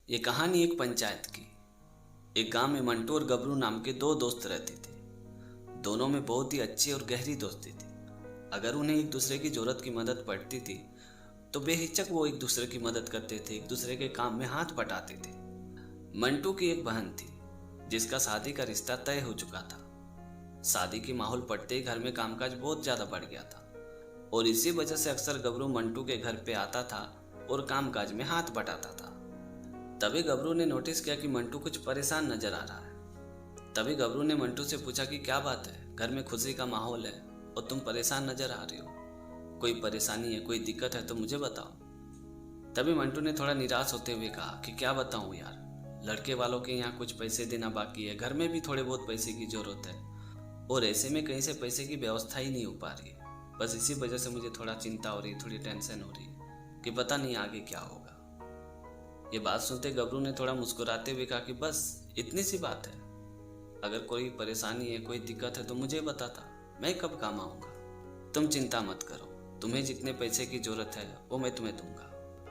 ये कहानी एक पंचायत की। एक गांव में मंटू और गबरू नाम के दो दोस्त रहते थे। दोनों में बहुत ही अच्छी और गहरी दोस्ती थी। अगर उन्हें एक दूसरे की जरूरत की मदद पड़ती थी तो बेहिचक वो एक दूसरे की मदद करते थे, एक दूसरे के काम में हाथ बटाते थे। मंटू की एक बहन थी जिसका शादी का रिश्ता तय हो चुका था। शादी की माहौल पड़ते ही घर में कामकाज बहुत ज्यादा बढ़ गया था और इसी वजह से अक्सर गबरू मंटू के घर पे आता था और कामकाज में हाथ बटाता था। तभी गबरू ने नोटिस किया कि मंटू कुछ परेशान नजर आ रहा है। तभी गबरू ने मंटू से पूछा कि क्या बात है, घर में खुशी का माहौल है और तुम परेशान नजर आ रहे हो। कोई परेशानी है, कोई दिक्कत है तो मुझे बताओ। तभी मंटू ने थोड़ा निराश होते हुए कहा कि क्या बताऊं यार, लड़के वालों के यहाँ कुछ पैसे देना बाकी है, घर में भी थोड़े बहुत पैसे की जरूरत है और ऐसे में कहीं से पैसे की व्यवस्था ही नहीं हो पा रही है। बस इसी वजह से मुझे थोड़ा चिंता हो रही है, थोड़ी टेंशन हो रही है कि पता नहीं आगे क्या होगा। ये बात सुनते गबरू ने थोड़ा मुस्कुराते हुए कहा कि बस इतनी सी बात है, अगर कोई परेशानी है, कोई दिक्कत है तो मुझे बताता, मैं कब काम आऊंगा। तुम चिंता मत करो, तुम्हें जितने पैसे की जरूरत है वो मैं तुम्हें दूंगा।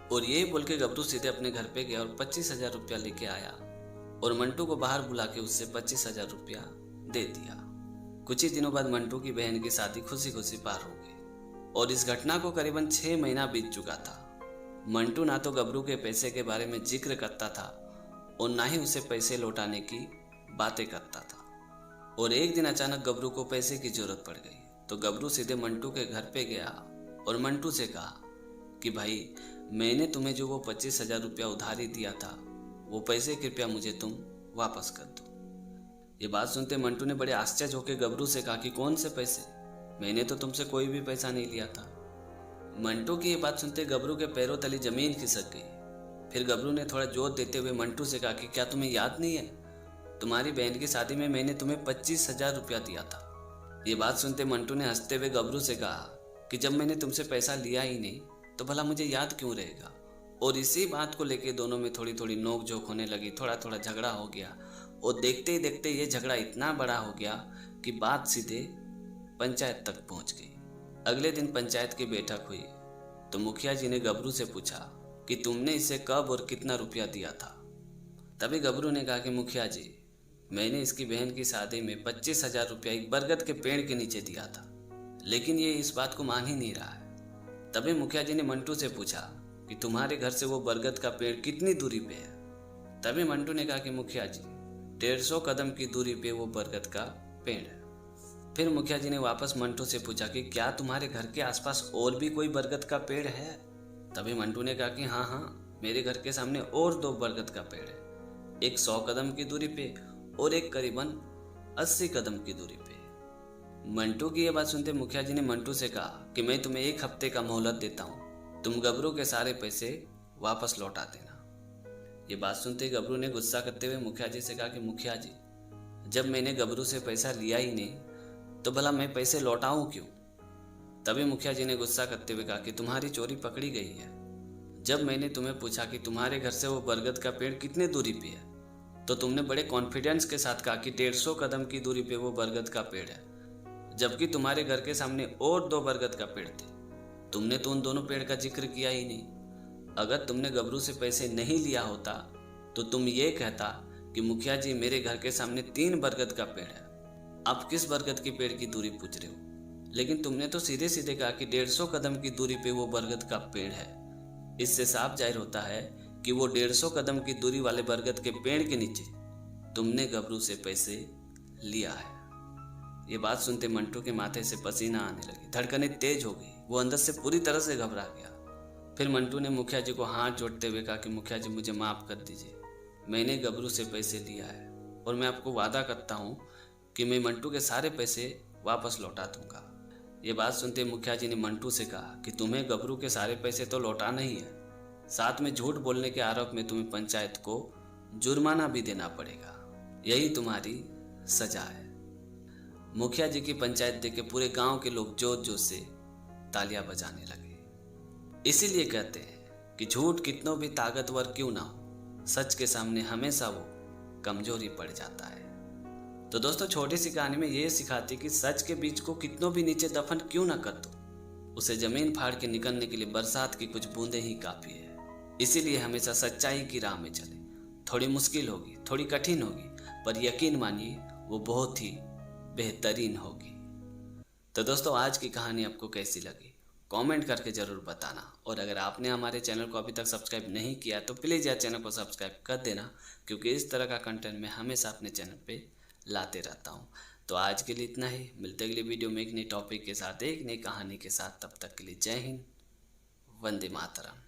और यही बोल के गबरू सीधे अपने घर पे गया और 25,000 रुपया लेके आया और मंटू को बाहर बुला के उससे 25,000 रुपया दे दिया। कुछ ही दिनों बाद मंटू की बहन की शादी खुशी खुशी पार हो गई और इस घटना को करीबन 6 महीना बीत चुका था। मंटू ना तो गबरू के पैसे के बारे में जिक्र करता था और ना ही उसे पैसे लौटाने की बातें करता था। और एक दिन अचानक गबरू को पैसे की जरूरत पड़ गई तो गबरू सीधे मंटू के घर पे गया और मंटू से कहा कि भाई, मैंने तुम्हें जो वो 25,000 रुपया उधारी दिया था वो पैसे कृपया मुझे तुम वापस कर दो। ये बात सुनते मंटू ने बड़े आश्चर्य होकर गबरू से कहा कि कौन से पैसे, मैंने तो तुमसे कोई भी पैसा नहीं लिया था। मंटू की ये बात सुनते गबरू के पैरों तले जमीन खिसक गई। फिर गबरू ने थोड़ा जोर देते हुए मंटू से कहा कि क्या तुम्हें याद नहीं है, तुम्हारी बहन की शादी में मैंने तुम्हें 25,000 रुपया दिया था। ये बात सुनते मंटू ने हंसते हुए गबरू से कहा कि जब मैंने तुमसे पैसा लिया ही नहीं तो भला मुझे याद क्यों रहेगा। और इसी बात को लेकर दोनों में थोड़ी थोड़ी नोक झोंक होने लगी, थोड़ा थोड़ा झगड़ा हो गया और देखते ही देखते ये झगड़ा इतना बड़ा हो गया कि बात सीधे पंचायत तक पहुंच गई। अगले दिन पंचायत की बैठक हुई तो मुखिया जी ने गबरू से पूछा कि तुमने इसे कब और कितना रुपया दिया था। तभी गबरू ने कहा कि मुखिया जी, मैंने इसकी बहन की शादी में 25,000 रुपया एक बरगद के पेड़ के नीचे दिया था, लेकिन ये इस बात को मान ही नहीं रहा है। तभी मुखिया जी ने मंटू से पूछा कि तुम्हारे घर से वो बरगद का पेड़ कितनी दूरी पे है। तभी मंटू ने कहा कि मुखिया जी, 150 कदम की दूरी पे वो बरगद का पेड़ है। फिर मुखिया जी ने वापस मंटू से पूछा कि क्या तुम्हारे घर के आसपास और भी कोई बरगद का पेड़ है। तभी मंटू ने कहा कि हाँ हाँ, मेरे घर के सामने और 2 बरगद का पेड़ है, एक 100 कदम की दूरी पे और एक करीबन 80 कदम की दूरी पे। मंटू की यह बात सुनते मुखिया जी ने मंटू से कहा कि मैं तुम्हें 1 हफ्ते का मोहलत देता हूँ, तुम गबरू के सारे पैसे वापस लौटा देना। ये बात सुनते गबरू ने गुस्सा करते हुए मुखिया जी से कहा कि मुखिया जी, जब मैंने गबरू से पैसा लिया ही नहीं तो भला मैं पैसे लौटाऊं क्यों। तभी मुखिया जी ने गुस्सा करते हुए कहा कि तुम्हारी चोरी पकड़ी गई है। जब मैंने तुम्हें पूछा कि तुम्हारे घर से वो बरगद का पेड़ कितने दूरी पे है तो तुमने बड़े कॉन्फिडेंस के साथ कहा कि 150 कदम की दूरी पे वो बरगद का पेड़ है, जबकि तुम्हारे घर के सामने और 2 बरगद का पेड़ थे। तुमने तो उन दोनों पेड़ का जिक्र किया ही नहीं। अगर तुमने गबरू से पैसे नहीं लिया होता तो तुम ये कहता कि मुखिया जी, मेरे घर के सामने 3 बरगद का पेड़ है, आप किस बरगद के पेड़ की दूरी पूछ रहे हो। लेकिन तुमने तो सीधे सीधे कहा कि 150 कदम की दूरी पे वो बरगद का पेड़ है। इससे साफ जाहिर होता है कि वो 150 कदम की दूरी वाले बरगद के पेड़ के नीचे तुमने गबरू से पैसे लिया है। ये बात सुनते मंटू के माथे से पसीना आने लगी, धड़कनें तेज हो गई, वो अंदर से पूरी तरह से घबरा गया। फिर मंटू ने मुखिया जी को हाथ जोड़ते हुए कहा कि मुखिया जी, मुझे माफ कर दीजिए, मैंने गबरू से पैसे लिया है और मैं आपको वादा करता हूँ कि मैं मंटू के सारे पैसे वापस लौटा दूंगा। ये बात सुनते मुखिया जी ने मंटू से कहा कि तुम्हें गबरू के सारे पैसे तो लौटाना ही है, साथ में झूठ बोलने के आरोप में तुम्हें पंचायत को जुर्माना भी देना पड़ेगा, यही तुम्हारी सजा है। मुखिया जी की पंचायत देख के पूरे गांव के लोग जोर जोर से तालियां बजाने लगे। इसीलिए कहते हैं कि झूठ कितनों भी ताकतवर क्यों ना हो, सच के सामने हमेशा वो कमजोरी पड़ जाता है। तो दोस्तों, छोटी सी कहानी में ये सिखाती कि सच के बीज को कितनों भी नीचे दफन क्यों ना कर दो, उसे जमीन फाड़ के निकलने के लिए बरसात की कुछ बूंदें ही काफी है। इसीलिए हमेशा सच्चाई की राह में चले, थोड़ी मुश्किल होगी, थोड़ी कठिन होगी, पर यकीन मानिए वो बहुत ही बेहतरीन होगी। तो दोस्तों, आज की कहानी आपको कैसी लगी कमेंट करके ज़रूर बताना। और अगर आपने हमारे चैनल को अभी तक सब्सक्राइब नहीं किया तो प्लीज़ यार चैनल को सब्सक्राइब कर देना, क्योंकि इस तरह का कंटेंट मैं हमेशा अपने चैनल पे लाते रहता हूँ। तो आज के लिए इतना ही, मिलते अगले वीडियो में एक नई टॉपिक के साथ, एक नई कहानी के साथ। तब तक के लिए जय हिंद, वंदे मातरम।